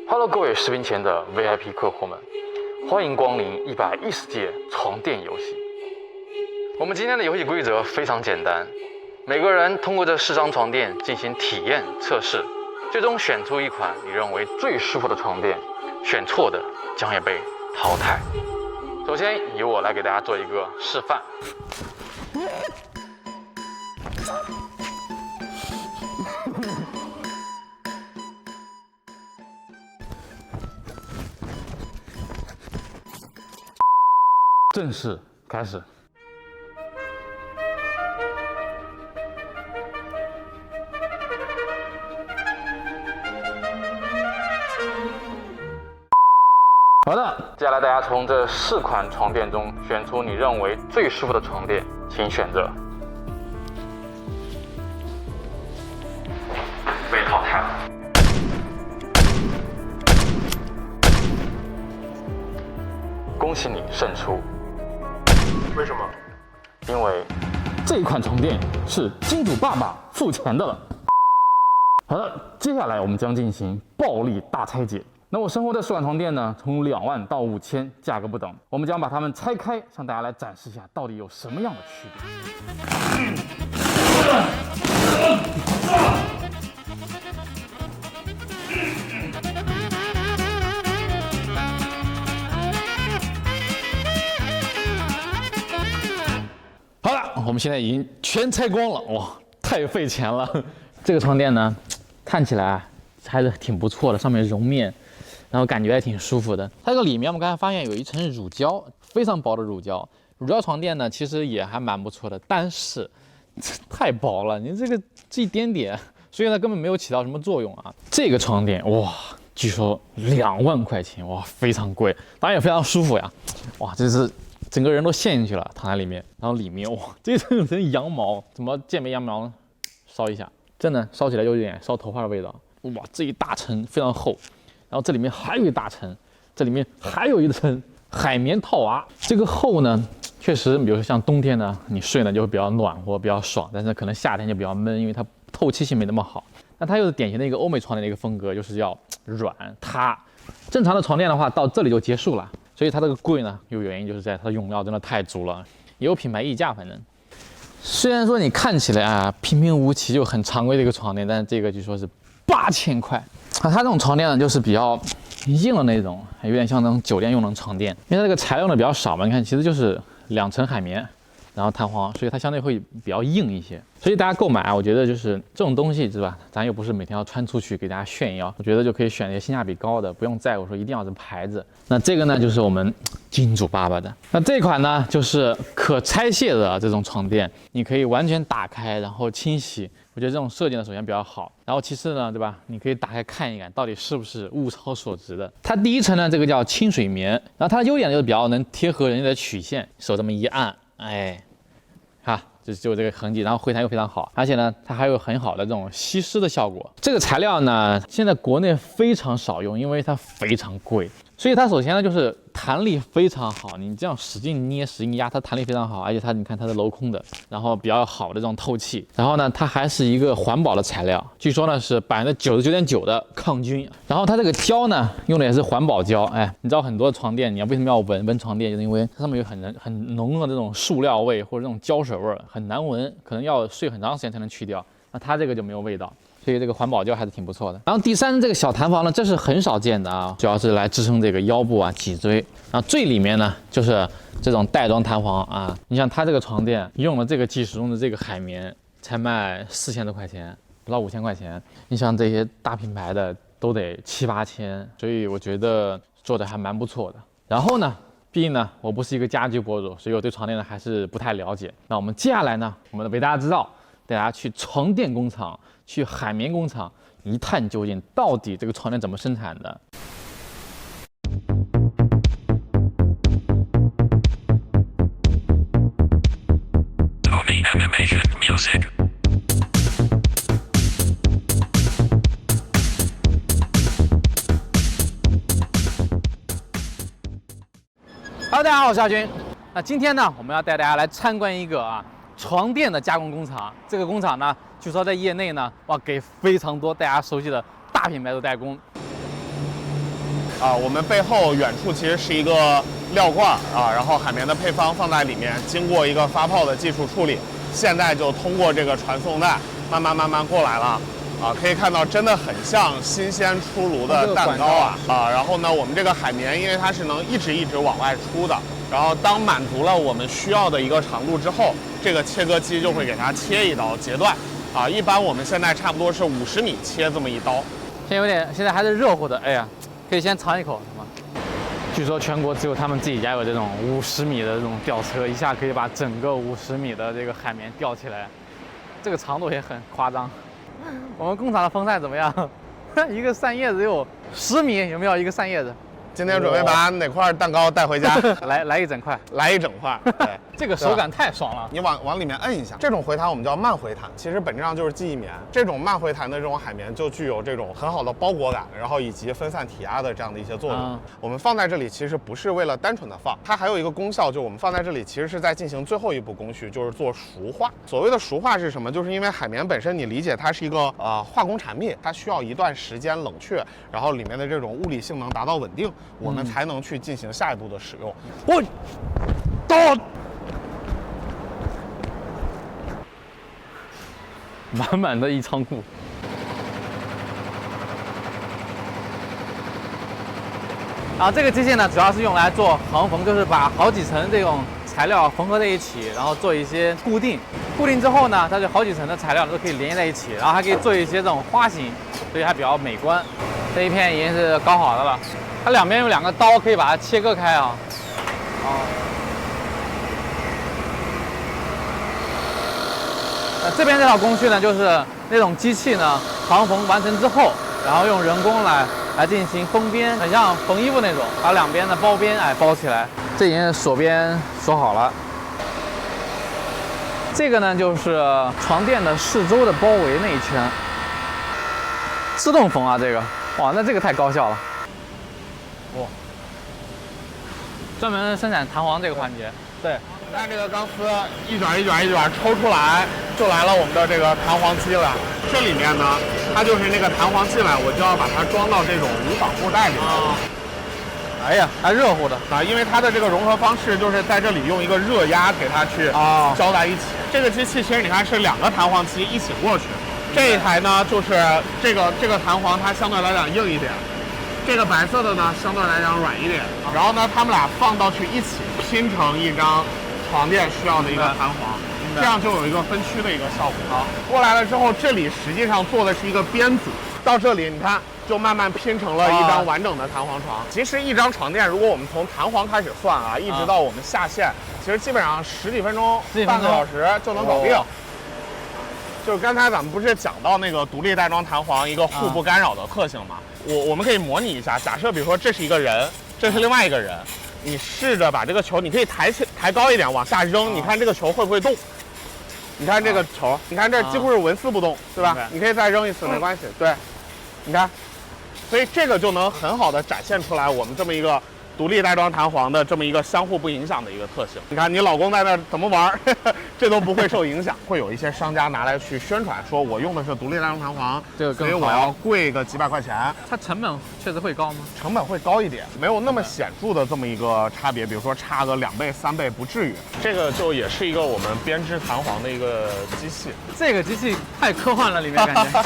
Hello， 各位视频前的 VIP 客户们，欢迎光临110届床垫游戏。我们今天的游戏规则非常简单，每个人通过这4张床垫进行体验测试，最终选出一款你认为最舒服的床垫，选错的将会被淘汰。首先由我来给大家做一个示范。正式开始。好的，接下来大家从这4款床垫中选出你认为最舒服的床垫，请选择。被淘汰了。恭喜你胜出。为什么？因为这一款床垫是金主爸爸付钱的了。好的，接下来我们将进行暴力大拆解。那我身后这4款床垫呢，从2万到5000，价格不等。我们将把它们拆开，向大家来展示一下到底有什么样的区别。好了，我们现在已经全拆光了，哇，太费钱了。这个床垫呢，看起来还是挺不错的，上面绒面，然后感觉还挺舒服的。它这个里面我们刚才发现有一层乳胶，非常薄的乳胶。乳胶床垫呢，其实也还蛮不错的，但是太薄了，你这一点点，所以呢根本没有起到什么作用啊。这个床垫哇，据说2万块钱，哇，非常贵，当然也非常舒服呀，哇，这是。整个人都陷进去了，躺在里面，然后里面哇，这层羊毛，怎么健美羊毛？烧一下，真的烧起来有点烧头发的味道。哇，这一大层非常厚，然后这里面还有一大层，这里面还有一层海绵套娃。这个厚呢，确实，比如说像冬天呢，你睡呢就会比较暖和，比较爽，但是可能夏天就比较闷，因为它透气性没那么好。那它又是典型的一个欧美床垫的一个风格，就是要软塌。正常的床垫的话，到这里就结束了。所以它这个贵呢，有原因就是在它的用料真的太足了，也有品牌溢价。反正虽然说你看起来啊平平无奇就很常规的一个床垫，但是这个据说是8000块。它这种床垫呢就是比较硬的那种，有点像那种酒店用的床垫，因为它这个材料呢比较少嘛，你看其实就是2层海绵，然后弹簧，所以它相对会比较硬一些。所以大家购买啊，我觉得就是这种东西是吧？咱又不是每天要穿出去给大家炫耀，我觉得就可以选一些性价比高的，不用在乎说一定要是牌子。那这个呢，就是我们金主爸爸的。那这款呢，就是可拆卸的这种床垫，你可以完全打开，然后清洗。我觉得这种设计呢，首先比较好，然后其次呢，对吧？你可以打开看一看，到底是不是物超所值的。它第一层呢，这个叫清水棉，然后它的优点就是比较能贴合人家的曲线，手这么一按，哎。哈，就这个痕迹，然后回弹又非常好，而且呢，它还有很好的这种吸湿的效果。这个材料呢，现在国内非常少用，因为它非常贵，所以它首先呢就是弹力非常好，你这样使劲捏、使劲压，它弹力非常好，而且它你看它是镂空的，然后比较好的这种透气，然后呢，它还是一个环保的材料，据说呢是99.9%的抗菌，然后它这个胶呢用的也是环保胶，哎，你知道很多床垫，你要为什么要闻床垫，就是因为它上面有很浓的这种塑料味或者这种胶水味，很难闻，可能要睡很长时间才能去掉，那它这个就没有味道。所以这个环保胶还是挺不错的。然后第3这个小弹簧呢，这是很少见的啊，主要是来支撑这个腰部啊、脊椎。然后最里面呢，就是这种袋装弹簧啊。你像它这个床垫用了这个技术，用的这个海绵，才卖4000多块钱，不到5000块钱。你像这些大品牌的都得7、8千，所以我觉得做的还蛮不错的。然后呢，毕竟呢，我不是一个家居博主，所以我对床垫呢还是不太了解。那我们接下来呢，我们为大家知道，带大家去床垫工厂。去海绵工厂一探究竟，到底这个床垫怎么生产的？Hello， 大家好，我是阿军。那今天呢，我们要带大家来参观一个床垫的加工工厂。这个工厂呢，据说在业内呢，哇，给非常多大家熟悉的大品牌都代工。我们背后远处其实是一个料罐啊，然后海绵的配方放在里面，经过一个发泡的技术处理，现在就通过这个传送带慢慢过来了。可以看到真的很像新鲜出炉的蛋糕啊！然后呢，我们这个海绵因为它是能一直往外出的，然后当满足了我们需要的一个长度之后，这个切割机就会给它切一刀截断。一般我们现在差不多是50米切这么一刀。现在还是热乎的，哎呀，可以先尝一口，是吗？据说全国只有他们自己家有这种50米的这种吊车，一下可以把整个50米的这个海绵吊起来，这个长度也很夸张。我们工厂的风扇怎么样？一个扇叶子有10米，有没有一个扇叶子？今天准备把哪块蛋糕带回家？来一整块，来一整块。对，这个手感太爽了。你往里面摁一下，这种回弹我们叫慢回弹，其实本质上就是记忆棉。这种慢回弹的这种海绵就具有这种很好的包裹感，然后以及分散体压的这样的一些作用。我们放在这里其实不是为了单纯的放，它还有一个功效，就我们放在这里其实是在进行最后一步工序，就是做熟化。所谓的熟化是什么？就是因为海绵本身你理解它是一个化工产品，它需要一段时间冷却，然后里面的这种物理性能达到稳定，我们才能去进行下一步的使用。满满的一仓库。然后这个机械呢，主要是用来做横缝，就是把好几层这种材料缝合在一起，然后做一些固定。固定之后呢，它就好几层的材料都可以连接在一起，然后还可以做一些这种花型，所以还比较美观。这一片已经是搞好的了，它两边有2个刀可以把它切割开啊。这边这套工序呢，就是那种机器呢，横缝完成之后，然后用人工来进行封边，很像缝衣服那种，把两边的包边包起来。这已经锁边锁好了。这个呢，就是床垫的四周的包围那一圈，自动缝啊，这个，哇，那这个太高效了。哇，专门生产弹簧这个环节，对。看这个钢丝一卷抽出来，就来了我们的这个弹簧机了。这里面呢，它就是那个弹簧进来，我就要把它装到这种无纺布袋里面。哎呀，还热乎的因为它的这个融合方式就是在这里用一个热压给它去浇在一起。这个机器其实你看是2个弹簧机一起过去，这一台呢就是这个弹簧它相对来讲硬一点，这个白色的呢相对来讲软一点，然后呢它们俩放到去一起拼成一张床垫需要的一个弹簧，这样就有一个分区的一个效果。过来了之后，这里实际上做的是一个编组，到这里你看就慢慢拼成了一张完整的弹簧床。其实一张床垫，如果我们从弹簧开始算一直到我们下线，其实基本上10几分钟、半个小时就能搞定。就是刚才咱们不是讲到那个独立袋装弹簧一个互不干扰的特性吗？我们可以模拟一下，假设比如说这是一个人，这是另外一个人。你试着把这个球，你可以抬高一点往下扔，你看这个球会不会动？你看这个球，你看这几乎是纹丝不动，对吧？你可以再扔一次，没关系。对，你看，所以这个就能很好的展现出来我们这么一个独立袋装弹簧的这么一个相互不影响的一个特性。你看你老公在那儿怎么玩，这都不会受影响。会有一些商家拿来去宣传，说我用的是独立袋装弹簧，这个更好，所以我要贵个几百块钱。它成本确实会高吗？成本会高一点，没有那么显著的这么一个差别，比如说差个2倍、3倍不至于。这个就也是一个我们编织弹簧的一个机器。这个机器太科幻了，里面感觉。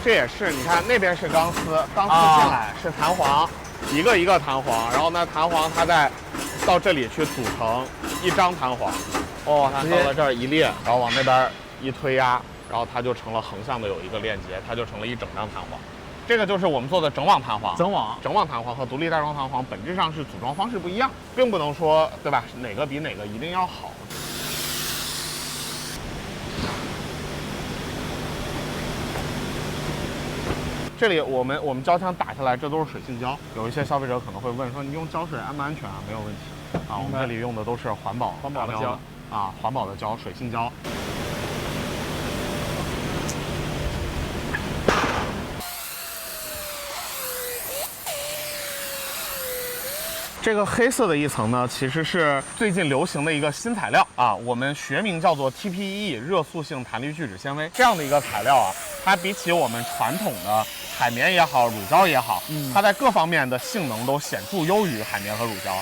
这也是，你看那边是钢丝，钢丝进来是弹簧。一个一个弹簧，然后呢，弹簧它再到这里去组成一张弹簧，它到了这儿一列，然后往那边一推压，然后它就成了横向的有一个链接，它就成了一整张弹簧。这个就是我们做的整网弹簧。整网弹簧和独立袋装弹簧本质上是组装方式不一样，并不能说对吧？哪个比哪个一定要好。这里我们胶枪打下来，这都是水性胶。有一些消费者可能会问说，你用胶水安不安全啊？没有问题我们这里用的都是环保的胶环保的胶，水性胶。这个黑色的一层呢，其实是最近流行的一个新材料啊，我们学名叫做 TPE 热塑性弹力聚酯纤维。这样的一个材料啊，它比起我们传统的海绵也好、乳胶也好，它在各方面的性能都显著优于海绵和乳胶。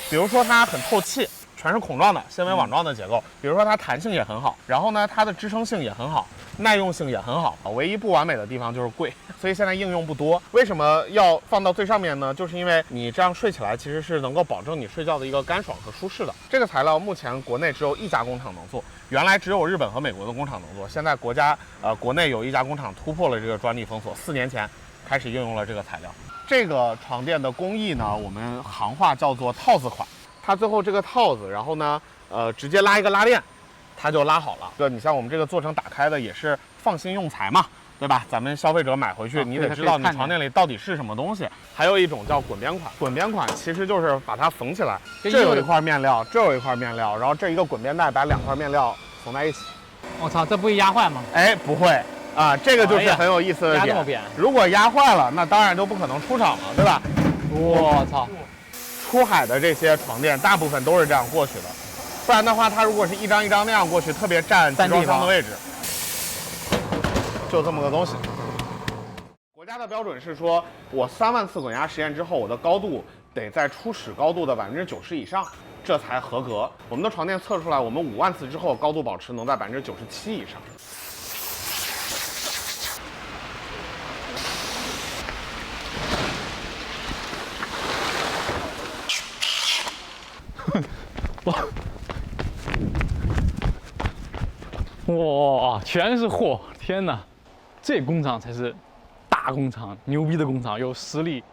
比如说它很透气，全是孔状的纤维网状的结构。比如说它弹性也很好，然后呢它的支撑性也很好，耐用性也很好。唯一不完美的地方就是贵，所以现在应用不多。为什么要放到最上面呢？就是因为你这样睡起来其实是能够保证你睡觉的一个干爽和舒适的。这个材料目前国内只有一家工厂能做，原来只有日本和美国的工厂能做，现在国内有一家工厂突破了这个专利封锁，4年前开始应用了这个材料。这个床垫的工艺呢，我们行话叫做套子款。它最后这个套子，然后呢，直接拉一个拉链，它就拉好了。你像我们这个做成打开的，也是放心用材嘛，对吧？咱们消费者买回去，你得知道你床垫里到底是什么东西。还有一种叫滚边款，滚边款其实就是把它缝起来，这有一块面料，这有一块面料，然后这一个滚边带把2块面料缝在一起。我操，这不会压坏吗？哎，不会啊，这个就是很有意思的点。压这么扁，如果压坏了，那当然就不可能出厂了，对吧？我操！出海的这些床垫大部分都是这样过去的，不然的话，它如果是一张一张那样过去，特别占集装箱的位置。就这么个东西。国家的标准是说，我3万次滚压实验之后，我的高度得在初始高度的90%以上，这才合格。我们的床垫测出来，我们5万次之后高度保持能在97%以上。哇，全是货！天哪，这工厂才是大工厂，牛逼的工厂，有实力。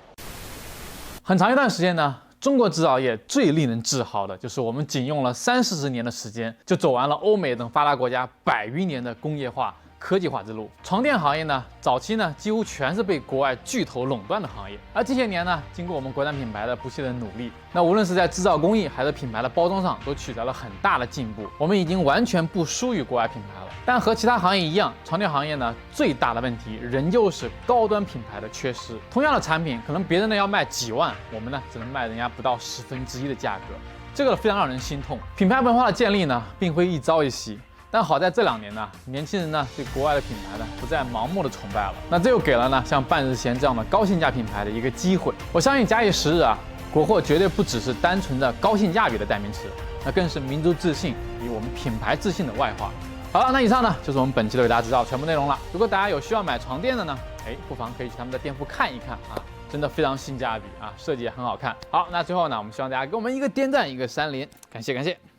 很长一段时间呢，中国制造业最令人自豪的就是我们仅用了30-40年的时间，就走完了欧美等发达国家100余年的工业化、科技化之路。床垫行业呢，早期呢几乎全是被国外巨头垄断的行业，而这些年呢，经过我们国产品牌的不懈的努力，那无论是在制造工艺还是品牌的包装上，都取得了很大的进步。我们已经完全不输于国外品牌了。但和其他行业一样，床垫行业呢最大的问题仍旧是高端品牌的缺失。同样的产品，可能别人呢要卖几万，我们呢只能卖人家不到1/10的价格，这个非常让人心痛。品牌文化的建立呢，并非一朝一夕。但好在这2年呢，年轻人呢对国外的品牌呢不再盲目的崇拜了，那这又给了呢像半日闲这样的高性价品牌的一个机会。我相信假以时日啊，国货绝对不只是单纯的高性价比的代名词，那更是民族自信与我们品牌自信的外化。好了，那以上呢就是我们本期的伟大制造全部内容了。如果大家有需要买床垫的呢，不妨可以去他们的店铺看一看啊，真的非常性价比啊，设计也很好看。好，那最后呢，我们希望大家给我们一个点赞，一个3连，感谢。